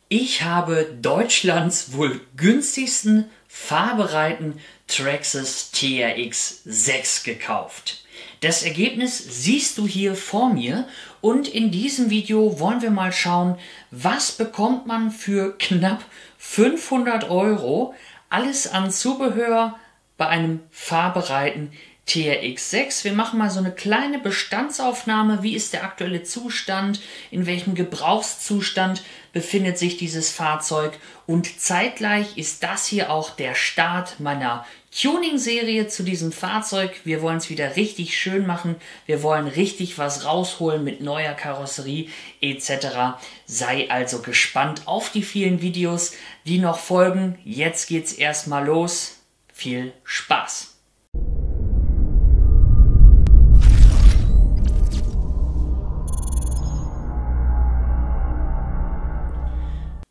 Ich habe Deutschlands wohl günstigsten fahrbereiten Traxxas TRX 6 gekauft. Das Ergebnis siehst du hier vor mir und in diesem Video wollen wir mal schauen, was bekommt man für knapp 500 € alles an Zubehör bei einem fahrbereiten TRX 6. Wir machen mal so eine kleine Bestandsaufnahme. Wie ist der aktuelle Zustand? In welchem Gebrauchszustand befindet sich dieses Fahrzeug? Und zeitgleich ist das hier auch der Start meiner Tuning-Serie zu diesem Fahrzeug. Wir wollen es wieder richtig schön machen. Wir wollen richtig was rausholen mit neuer Karosserie etc. Sei also gespannt auf die vielen Videos, die noch folgen. Jetzt geht's erstmal los. Viel Spaß!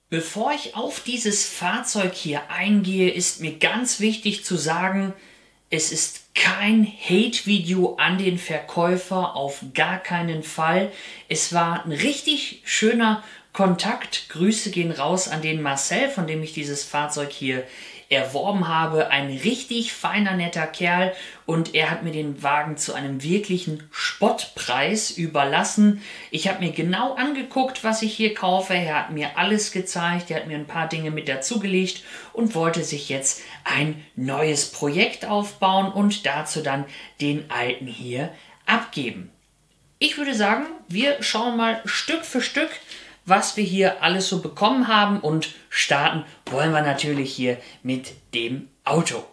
Bevor ich auf dieses Fahrzeug hier eingehe, ist mir ganz wichtig zu sagen, es ist kein Hate-Video an den Verkäufer, auf gar keinen Fall. Es war ein richtig schöner Kontakt. Grüße gehen raus an den Marcel, von dem ich dieses Fahrzeug hier erworben habe. Ein richtig feiner, netter Kerl und er hat mir den Wagen zu einem wirklichen Spottpreis überlassen. Ich habe mir genau angeguckt, was ich hier kaufe. Er hat mir alles gezeigt, er hat mir ein paar Dinge mit dazugelegt und wollte sich jetzt ein neues Projekt aufbauen und dazu dann den alten hier abgeben. Ich würde sagen, wir schauen mal Stück für Stück, was wir hier alles so bekommen haben und starten wollen wir natürlich hier mit dem Auto.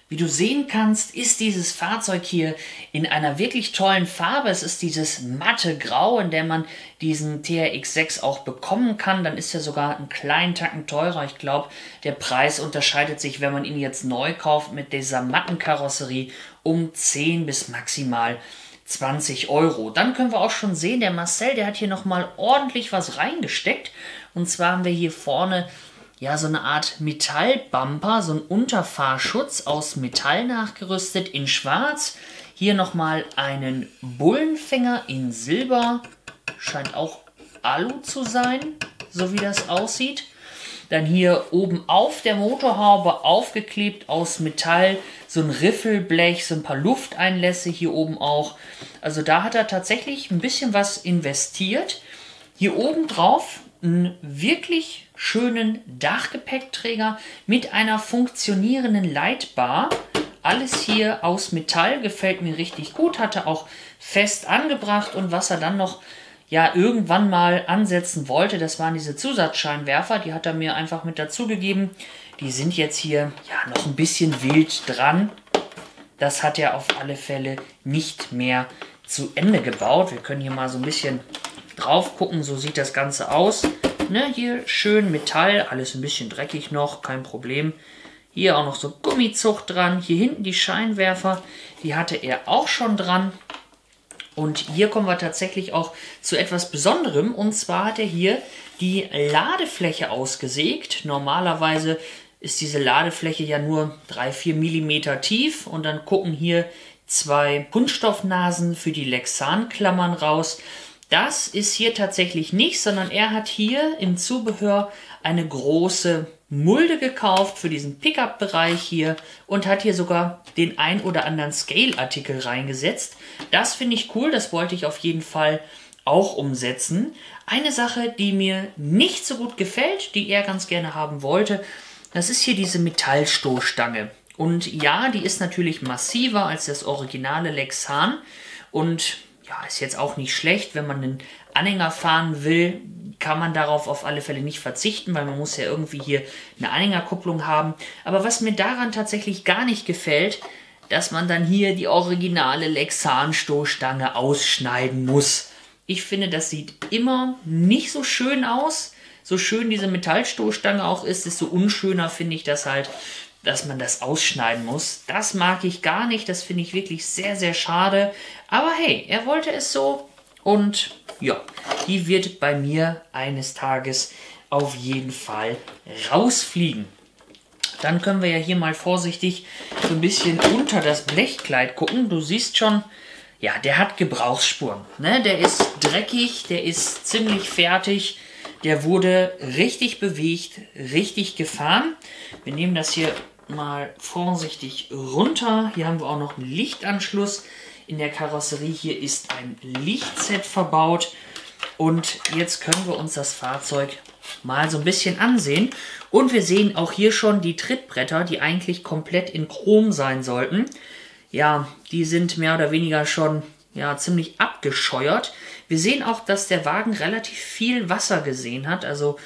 Wie du sehen kannst, ist dieses Fahrzeug hier in einer wirklich tollen Farbe. Es ist dieses matte Grau, in der man diesen TRX 6 auch bekommen kann. Dann ist er sogar einen kleinen Tacken teurer. Ich glaube, der Preis unterscheidet sich, wenn man ihn jetzt neu kauft mit dieser matten Karosserie, um 10 bis maximal 20 €. Dann können wir auch schon sehen, der Marcel, der hat hier nochmal ordentlich was reingesteckt. Und zwar haben wir hier vorne ja so eine Art Metallbumper, so ein Unterfahrschutz aus Metall nachgerüstet in schwarz. Hier nochmal einen Bullenfänger in Silber, scheint auch Alu zu sein, so wie das aussieht. Dann hier oben auf der Motorhaube aufgeklebt aus Metall, so ein Riffelblech, so ein paar Lufteinlässe hier oben auch. Also da hat er tatsächlich ein bisschen was investiert. Hier oben drauf einen wirklich schönen Dachgepäckträger mit einer funktionierenden Leitbar. Alles hier aus Metall, gefällt mir richtig gut, hat er auch fest angebracht und was er dann noch ja irgendwann mal ansetzen wollte, das waren diese Zusatzscheinwerfer, die hat er mir einfach mit dazu gegeben. Die sind jetzt hier ja noch ein bisschen wild dran. Das hat er auf alle Fälle nicht mehr zu Ende gebaut. Wir können hier mal so ein bisschen drauf gucken, so sieht das Ganze aus. Ne, hier schön Metall, alles ein bisschen dreckig noch, kein Problem. Hier auch noch so Gummizucht dran. Hier hinten die Scheinwerfer, die hatte er auch schon dran. Und hier kommen wir tatsächlich auch zu etwas Besonderem. Und zwar hat er hier die Ladefläche ausgesägt. Normalerweise ist diese Ladefläche ja nur 3-4 mm tief. Und dann gucken hier zwei Kunststoffnasen für die Lexan-Klammern raus. Das ist hier tatsächlich nicht, sondern er hat hier im Zubehör eine große Mulde gekauft für diesen Pickup-Bereich hier und hat hier sogar den ein oder anderen Scale-Artikel reingesetzt. Das finde ich cool, das wollte ich auf jeden Fall auch umsetzen. Eine Sache, die mir nicht so gut gefällt, die er ganz gerne haben wollte, das ist hier diese Metallstoßstange. Und ja, die ist natürlich massiver als das originale Lexan und ja, ist jetzt auch nicht schlecht, wenn man einen Anhänger fahren will, kann man darauf auf alle Fälle nicht verzichten, weil man muss ja irgendwie hier eine Anhängerkupplung haben. Aber was mir daran tatsächlich gar nicht gefällt, dass man dann hier die originale Lexan-Stoßstange ausschneiden muss. Ich finde, das sieht immer nicht so schön aus. So schön diese Metallstoßstange auch ist, desto unschöner finde ich das halt, dass man das ausschneiden muss. Das mag ich gar nicht, das finde ich wirklich sehr, sehr schade. Aber hey, er wollte es so und ja, die wird bei mir eines Tages auf jeden Fall rausfliegen. Dann können wir ja hier mal vorsichtig so ein bisschen unter das Blechkleid gucken. Du siehst schon, ja, der hat Gebrauchsspuren. Ne? Der ist dreckig, der ist ziemlich fertig. Der wurde richtig bewegt, richtig gefahren. Wir nehmen das hier mal vorsichtig runter. Hier haben wir auch noch einen Lichtanschluss. In der Karosserie hier ist ein Lichtset verbaut. Und jetzt können wir uns das Fahrzeug mal so ein bisschen ansehen. Und wir sehen auch hier schon die Trittbretter, die eigentlich komplett in Chrom sein sollten. Ja, die sind mehr oder weniger schon ziemlich abgescheuert. Wir sehen auch, dass der Wagen relativ viel Wasser gesehen hat. Also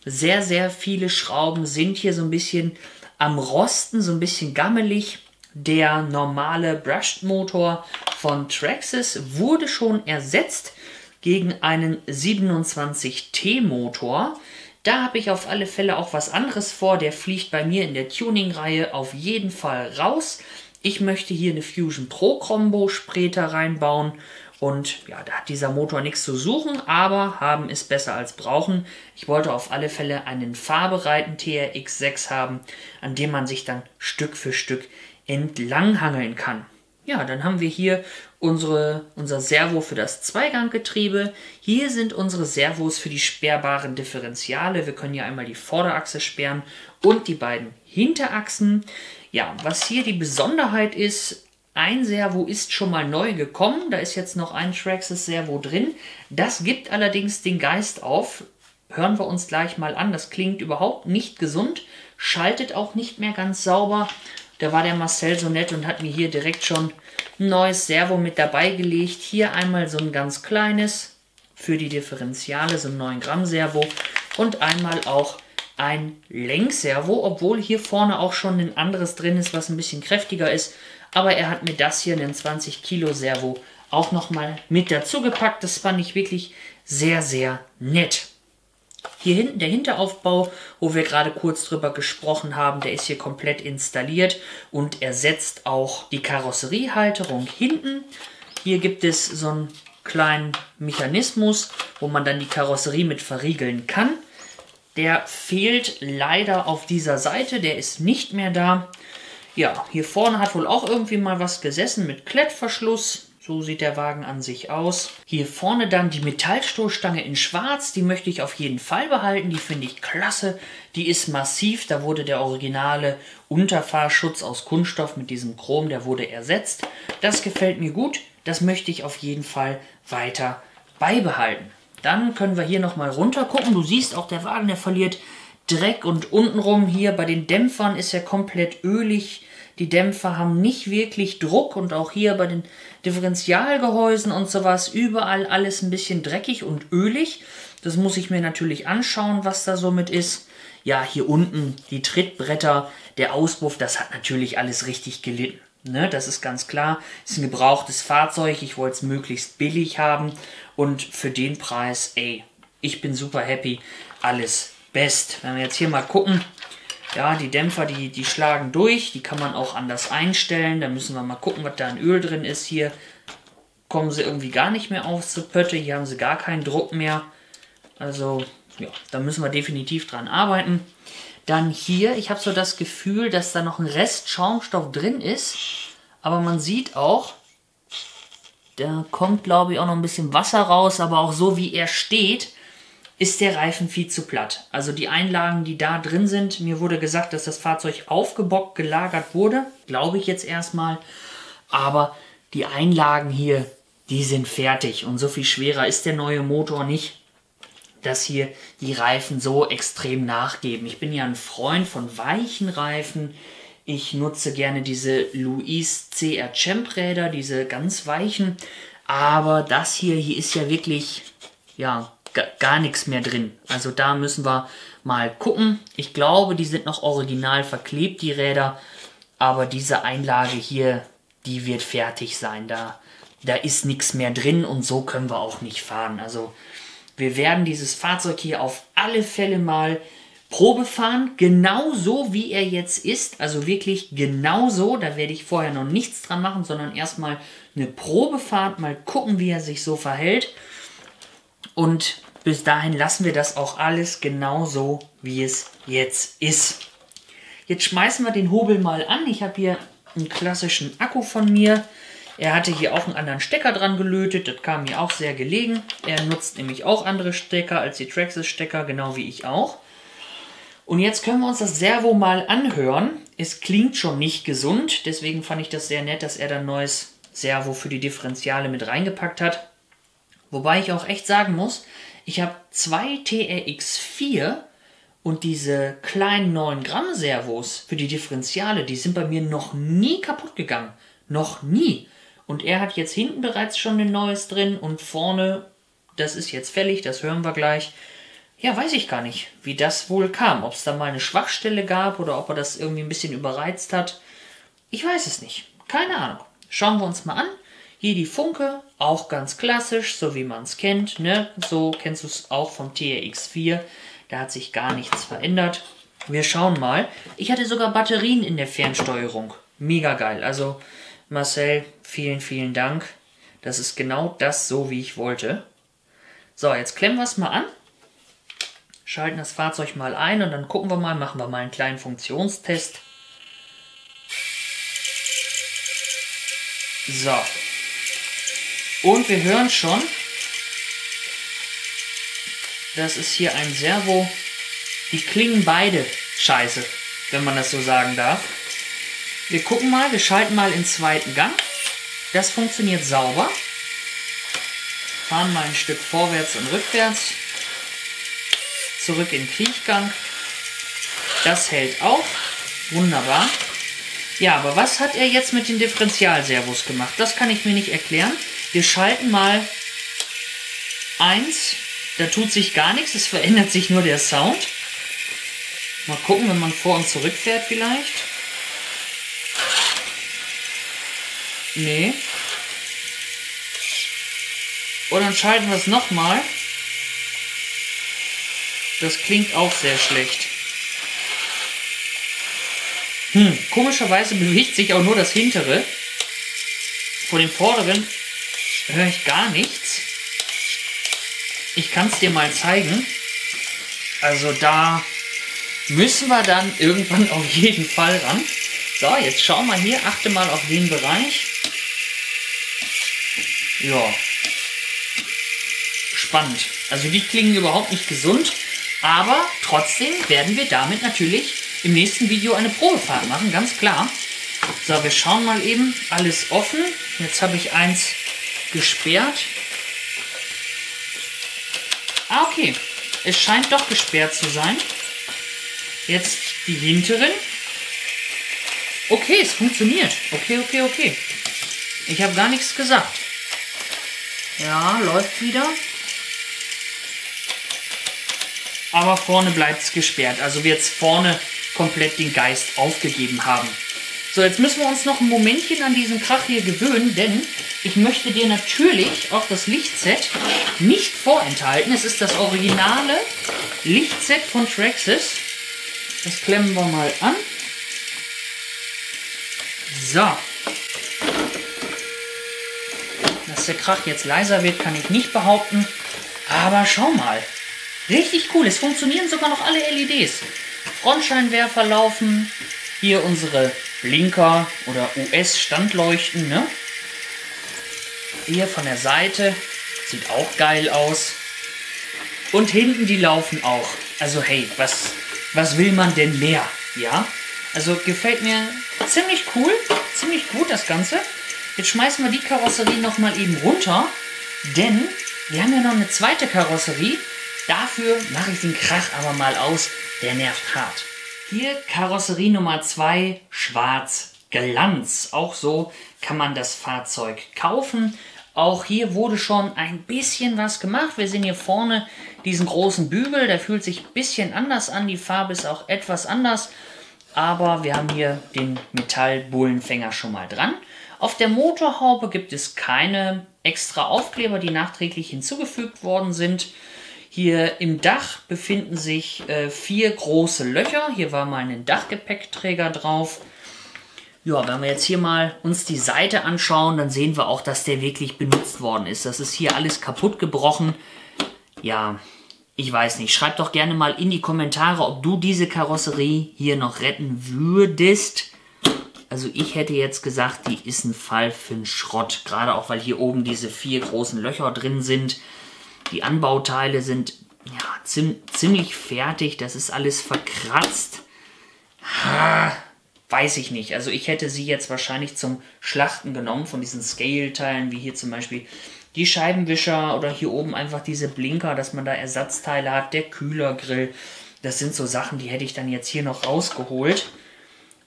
sehr, sehr viele Schrauben sind hier so ein bisschen am Rosten, so ein bisschen gammelig. Der normale Brushed-Motor von Traxxas wurde schon ersetzt gegen einen 27T-Motor. Da habe ich auf alle Fälle auch was anderes vor. Der fliegt bei mir in der Tuning-Reihe auf jeden Fall raus. Ich möchte hier eine Fusion Pro Combo später reinbauen. Und ja, da hat dieser Motor nichts zu suchen, aber haben ist besser als brauchen. Ich wollte auf alle Fälle einen fahrbereiten TRX6 haben, an dem man sich dann Stück für Stück entlanghangeln kann. Ja, dann haben wir hier unser Servo für das Zweiganggetriebe. Hier sind unsere Servos für die sperrbaren Differentiale. Wir können hier einmal die Vorderachse sperren und die beiden Hinterachsen. Ja, was hier die Besonderheit ist, ein Servo ist schon mal neu gekommen. Da ist jetzt noch ein Traxxas Servo drin. Das gibt allerdings den Geist auf. Hören wir uns gleich mal an. Das klingt überhaupt nicht gesund. Schaltet auch nicht mehr ganz sauber. Da war der Marcel so nett und hat mir hier direkt schon ein neues Servo mit dabei gelegt. Hier einmal so ein ganz kleines für die Differentiale, so ein 9 Gramm Servo. Und einmal auch ein Lenkservo, obwohl hier vorne auch schon ein anderes drin ist, was ein bisschen kräftiger ist. Aber er hat mir das hier, einen 20 Kilo Servo, auch nochmal mit dazu gepackt. Das fand ich wirklich sehr, sehr nett. Hier hinten der Hinteraufbau, wo wir gerade kurz drüber gesprochen haben, der ist hier komplett installiert und ersetzt auch die Karosseriehalterung hinten. Hier gibt es so einen kleinen Mechanismus, wo man dann die Karosserie mit verriegeln kann. Der fehlt leider auf dieser Seite, der ist nicht mehr da. Ja, hier vorne hat wohl auch irgendwie mal was gesessen mit Klettverschluss. So sieht der Wagen an sich aus. Hier vorne dann die Metallstoßstange in schwarz. Die möchte ich auf jeden Fall behalten. Die finde ich klasse. Die ist massiv. Da wurde der originale Unterfahrschutz aus Kunststoff mit diesem Chrom, der wurde ersetzt. Das gefällt mir gut. Das möchte ich auf jeden Fall weiter beibehalten. Dann können wir hier nochmal runter gucken. Du siehst auch, der Wagen, der verliert Dreck. Und untenrum hier bei den Dämpfern ist er komplett ölig. Die Dämpfer haben nicht wirklich Druck und auch hier bei den Differentialgehäusen und sowas überall alles ein bisschen dreckig und ölig. Das muss ich mir natürlich anschauen, was da so mit ist. Ja, hier unten die Trittbretter, der Auspuff, das hat natürlich alles richtig gelitten. Ne, das ist ganz klar. Ist ein gebrauchtes Fahrzeug. Ich wollte es möglichst billig haben und für den Preis, ey, ich bin super happy. Alles best. Wenn wir jetzt hier mal gucken. Ja, die Dämpfer, die schlagen durch. Die kann man auch anders einstellen. Da müssen wir mal gucken, was da an Öl drin ist. Hier kommen sie irgendwie gar nicht mehr auf zur Pötte. Hier haben sie gar keinen Druck mehr. Also, ja, da müssen wir definitiv dran arbeiten. Dann hier, ich habe so das Gefühl, dass da noch ein Rest Schaumstoff drin ist. Aber man sieht auch, da kommt, glaube ich, auch noch ein bisschen Wasser raus. Aber auch so, wie er steht, ist der Reifen viel zu platt. Also die Einlagen, die da drin sind, mir wurde gesagt, dass das Fahrzeug aufgebockt gelagert wurde. Glaube ich jetzt erstmal. Aber die Einlagen hier, die sind fertig. Und so viel schwerer ist der neue Motor nicht, dass hier die Reifen so extrem nachgeben. Ich bin ja ein Freund von weichen Reifen. Ich nutze gerne diese Louis CR Champ Räder, diese ganz weichen. Aber das hier ist ja wirklich, ja, gar nichts mehr drin. Also da müssen wir mal gucken. Ich glaube, die sind noch original verklebt, die Räder. Aber diese Einlage hier, die wird fertig sein. Da ist nichts mehr drin und so können wir auch nicht fahren. Also wir werden dieses Fahrzeug hier auf alle Fälle mal Probe fahren. Genauso wie er jetzt ist. Also wirklich genauso. Da werde ich vorher noch nichts dran machen, sondern erstmal eine Probefahrt. Mal gucken, wie er sich so verhält. Und bis dahin lassen wir das auch alles genauso, wie es jetzt ist. Jetzt schmeißen wir den Hobel mal an. Ich habe hier einen klassischen Akku von mir. Er hatte hier auch einen anderen Stecker dran gelötet, das kam mir auch sehr gelegen. Er nutzt nämlich auch andere Stecker als die Traxxas-Stecker, genau wie ich auch. Und jetzt können wir uns das Servo mal anhören. Es klingt schon nicht gesund, deswegen fand ich das sehr nett, dass er da ein neues Servo für die Differentiale mit reingepackt hat. Wobei ich auch echt sagen muss, ich habe 2 TRX4 und diese kleinen 9 Gramm Servos für die Differentiale, die sind bei mir noch nie kaputt gegangen. Noch nie. Und er hat jetzt hinten bereits schon ein neues drin und vorne, das ist jetzt fällig, das hören wir gleich. Ja, weiß ich gar nicht, wie das wohl kam. Ob es da mal eine Schwachstelle gab oder ob er das irgendwie ein bisschen überreizt hat. Ich weiß es nicht. Keine Ahnung. Schauen wir uns mal an. Hier die Funke, auch ganz klassisch, so wie man es kennt. Ne? So kennst du es auch vom TRX4. Da hat sich gar nichts verändert. Wir schauen mal. Ich hatte sogar Batterien in der Fernsteuerung. Mega geil. Also Marcel, vielen, vielen Dank. Das ist genau das so, wie ich wollte. So, jetzt klemmen wir es mal an. Schalten das Fahrzeug mal ein und dann gucken wir mal, machen wir mal einen kleinen Funktionstest. So. Und wir hören schon, das ist hier ein Servo. Die klingen beide scheiße, wenn man das so sagen darf. Wir gucken mal, wir schalten mal in zweiten Gang. Das funktioniert sauber. Fahren mal ein Stück vorwärts und rückwärts. Zurück in Kriechgang. Das hält auch. Wunderbar. Ja, aber was hat er jetzt mit den Differentialservos gemacht? Das kann ich mir nicht erklären. Wir schalten mal 1. Da tut sich gar nichts. Es verändert sich nur der Sound. Mal gucken, wenn man vor und zurück fährt vielleicht. Nee. Und dann schalten wir es nochmal. Das klingt auch sehr schlecht. Komischerweise bewegt sich auch nur das hintere. Von dem vorderen höre ich gar nichts. Ich kann es dir mal zeigen. Also da müssen wir dann irgendwann auf jeden Fall ran. So, jetzt schau mal hier. Achte mal auf den Bereich. Ja. Spannend. Also die klingen überhaupt nicht gesund. Aber trotzdem werden wir damit natürlich im nächsten Video eine Probefahrt machen, ganz klar. So, wir schauen mal eben. Alles offen. Jetzt habe ich eins gesperrt. Ah, okay. Es scheint doch gesperrt zu sein. Jetzt die hinteren. Okay, es funktioniert. Okay. Ich habe gar nichts gesagt. Ja, läuft wieder. Aber vorne bleibt es gesperrt. Also wir jetzt vorne komplett den Geist aufgegeben haben. So, jetzt müssen wir uns noch ein Momentchen an diesen Krach hier gewöhnen, denn ich möchte dir natürlich auch das Lichtset nicht vorenthalten. Es ist das originale Lichtset von Traxxas. Das klemmen wir mal an. So. Dass der Krach jetzt leiser wird, kann ich nicht behaupten. Aber schau mal. Richtig cool. Es funktionieren sogar noch alle LEDs. Frontscheinwerfer laufen. Hier unsere Blinker oder US-Standleuchten. Ne? Hier von der Seite. Sieht auch geil aus. Und hinten die laufen auch. Also hey, was will man denn mehr? Ja? Also gefällt mir ziemlich cool. Ziemlich gut das Ganze. Jetzt schmeißen wir die Karosserie nochmal eben runter. Denn wir haben ja noch eine zweite Karosserie. Dafür mache ich den Krach aber mal aus. Der nervt hart. Hier Karosserie Nummer 2, Schwarz Glanz. Auch so kann man das Fahrzeug kaufen. Auch hier wurde schon ein bisschen was gemacht. Wir sehen hier vorne diesen großen Bügel. Der fühlt sich ein bisschen anders an. Die Farbe ist auch etwas anders. Aber wir haben hier den Metallbullenfänger schon mal dran. Auf der Motorhaube gibt es keine extra Aufkleber, die nachträglich hinzugefügt worden sind. Hier im Dach befinden sich 4 große Löcher. Hier war mal ein Dachgepäckträger drauf. Ja, wenn wir jetzt hier mal uns die Seite anschauen, dann sehen wir auch, dass der wirklich benutzt worden ist. Das ist hier alles kaputt gebrochen. Ja, ich weiß nicht. Schreib doch gerne mal in die Kommentare, ob du diese Karosserie hier noch retten würdest. Also ich hätte jetzt gesagt, die ist ein Fall für einen Schrott. Gerade auch, weil hier oben diese 4 großen Löcher drin sind. Die Anbauteile sind ja, ziemlich fertig. Das ist alles verkratzt. Weiß ich nicht. Also ich hätte sie jetzt wahrscheinlich zum Schlachten genommen von diesen Scale-Teilen, wie hier zum Beispiel die Scheibenwischer oder hier oben einfach diese Blinker, dass man da Ersatzteile hat, der Kühlergrill. Das sind so Sachen, die hätte ich dann jetzt hier noch rausgeholt,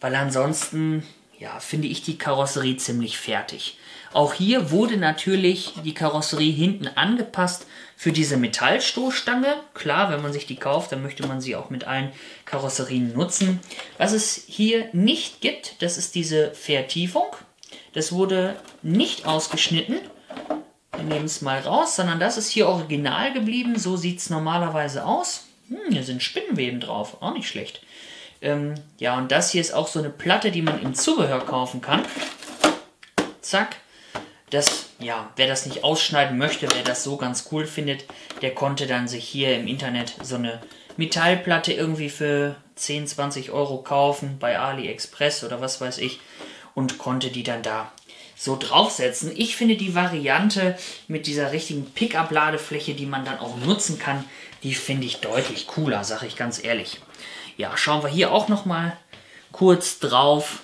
weil ansonsten, ja, finde ich die Karosserie ziemlich fertig. Auch hier wurde natürlich die Karosserie hinten angepasst für diese Metallstoßstange. Klar, wenn man sich die kauft, dann möchte man sie auch mit allen Karosserien nutzen. Was es hier nicht gibt, das ist diese Vertiefung. Das wurde nicht ausgeschnitten. Wir nehmen es mal raus, sondern das ist hier original geblieben. So sieht es normalerweise aus. Hier sind Spinnenweben drauf, auch nicht schlecht. Ja, und das hier ist auch so eine Platte, die man im Zubehör kaufen kann. Zack. Das, ja, wer das nicht ausschneiden möchte, wer das so ganz cool findet, der konnte dann sich hier im Internet so eine Metallplatte irgendwie für 10, 20 Euro kaufen bei AliExpress oder was weiß ich und konnte die dann da so draufsetzen. Ich finde die Variante mit dieser richtigen Pickup-Ladefläche, die man dann auch nutzen kann, die finde ich deutlich cooler, sage ich ganz ehrlich. Ja, schauen wir hier auch nochmal kurz drauf.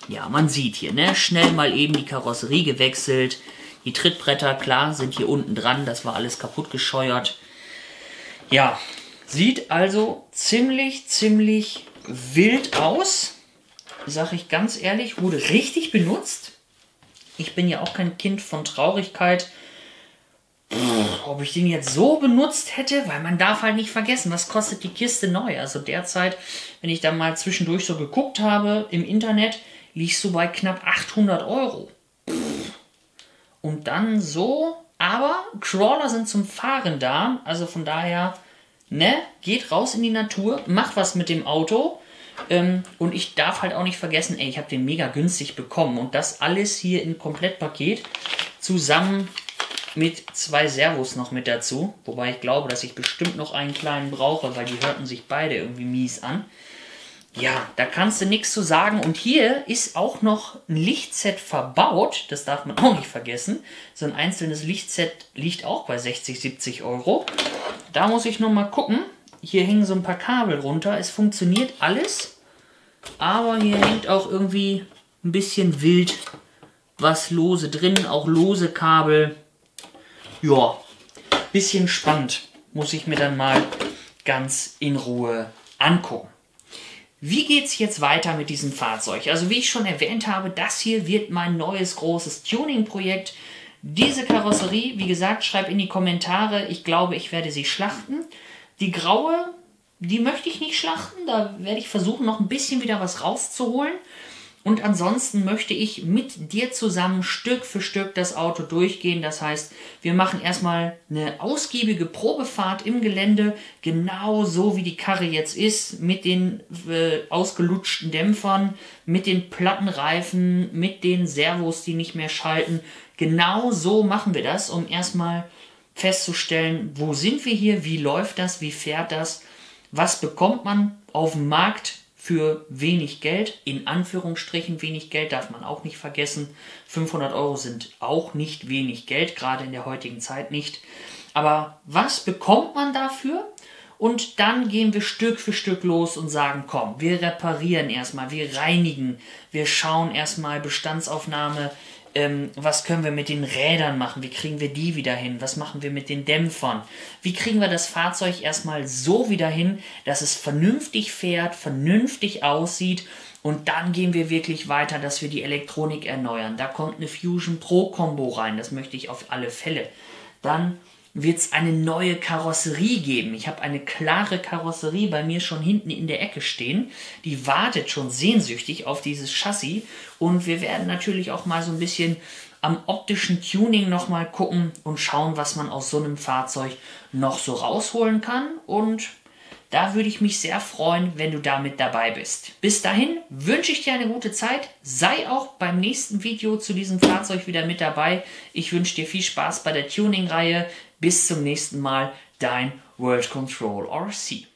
Ja, man sieht hier, ne, schnell mal eben die Karosserie gewechselt. Die Trittbretter, klar, sind hier unten dran. Das war alles kaputt gescheuert. Ja, sieht also ziemlich wild aus. Sage ich ganz ehrlich, wurde richtig benutzt. Ich bin ja auch kein Kind von Traurigkeit. Ob ich den jetzt so benutzt hätte, weil man darf halt nicht vergessen, was kostet die Kiste neu. Also derzeit, wenn ich da mal zwischendurch so geguckt habe im Internet, liegst du bei knapp 800 Euro. Und dann so, aber Crawler sind zum Fahren da, also von daher, ne, geht raus in die Natur, macht was mit dem Auto. Und ich darf halt auch nicht vergessen, ey, ich habe den mega günstig bekommen. Und das alles hier im Komplettpaket zusammen mit 2 Servos noch mit dazu. Wobei ich glaube, dass ich bestimmt noch einen kleinen brauche, weil die hörten sich beide irgendwie mies an. Ja, da kannst du nichts zu sagen. Und hier ist auch noch ein Lichtset verbaut. Das darf man auch nicht vergessen. So ein einzelnes Lichtset liegt auch bei 60, 70 Euro. Da muss ich noch mal gucken. Hier hängen so ein paar Kabel runter. Es funktioniert alles. Aber hier hängt auch irgendwie ein bisschen wild was lose drin. Auch lose Kabel. Ja, bisschen spannend. Muss ich mir dann mal ganz in Ruhe angucken. Wie geht es jetzt weiter mit diesem Fahrzeug? Also wie ich schon erwähnt habe, das hier wird mein neues großes Tuning-Projekt. Diese Karosserie, wie gesagt, schreibt in die Kommentare. Ich glaube, ich werde sie schlachten. Die graue, die möchte ich nicht schlachten. Da werde ich versuchen, noch ein bisschen wieder was rauszuholen. Und ansonsten möchte ich mit dir zusammen Stück für Stück das Auto durchgehen. Das heißt, wir machen erstmal eine ausgiebige Probefahrt im Gelände, genau so wie die Karre jetzt ist, mit den ausgelutschten Dämpfern, mit den Plattenreifen, mit den Servos, die nicht mehr schalten. Genau so machen wir das, um erstmal festzustellen, wo sind wir hier, wie läuft das, wie fährt das, was bekommt man auf dem Markt für wenig Geld, in Anführungsstrichen wenig Geld, darf man auch nicht vergessen. 500 Euro sind auch nicht wenig Geld, gerade in der heutigen Zeit nicht. Aber was bekommt man dafür? Und dann gehen wir Stück für Stück los und sagen, komm, wir reparieren erstmal, wir reinigen, wir schauen erstmal Bestandsaufnahme, was können wir mit den Rädern machen, wie kriegen wir die wieder hin, was machen wir mit den Dämpfern, wie kriegen wir das Fahrzeug erstmal so wieder hin, dass es vernünftig fährt, vernünftig aussieht und dann gehen wir wirklich weiter, dass wir die Elektronik erneuern. Da kommt eine Fusion Pro Combo rein, das möchte ich auf alle Fälle. Dann wird es eine neue Karosserie geben. Ich habe eine klare Karosserie bei mir schon hinten in der Ecke stehen. Die wartet schon sehnsüchtig auf dieses Chassis. Und wir werden natürlich auch mal so ein bisschen am optischen Tuning nochmal gucken und schauen, was man aus so einem Fahrzeug noch so rausholen kann. Und da würde ich mich sehr freuen, wenn du damit dabei bist. Bis dahin wünsche ich dir eine gute Zeit. Sei auch beim nächsten Video zu diesem Fahrzeug wieder mit dabei. Ich wünsche dir viel Spaß bei der Tuning-Reihe. Bis zum nächsten Mal, dein World Control RC.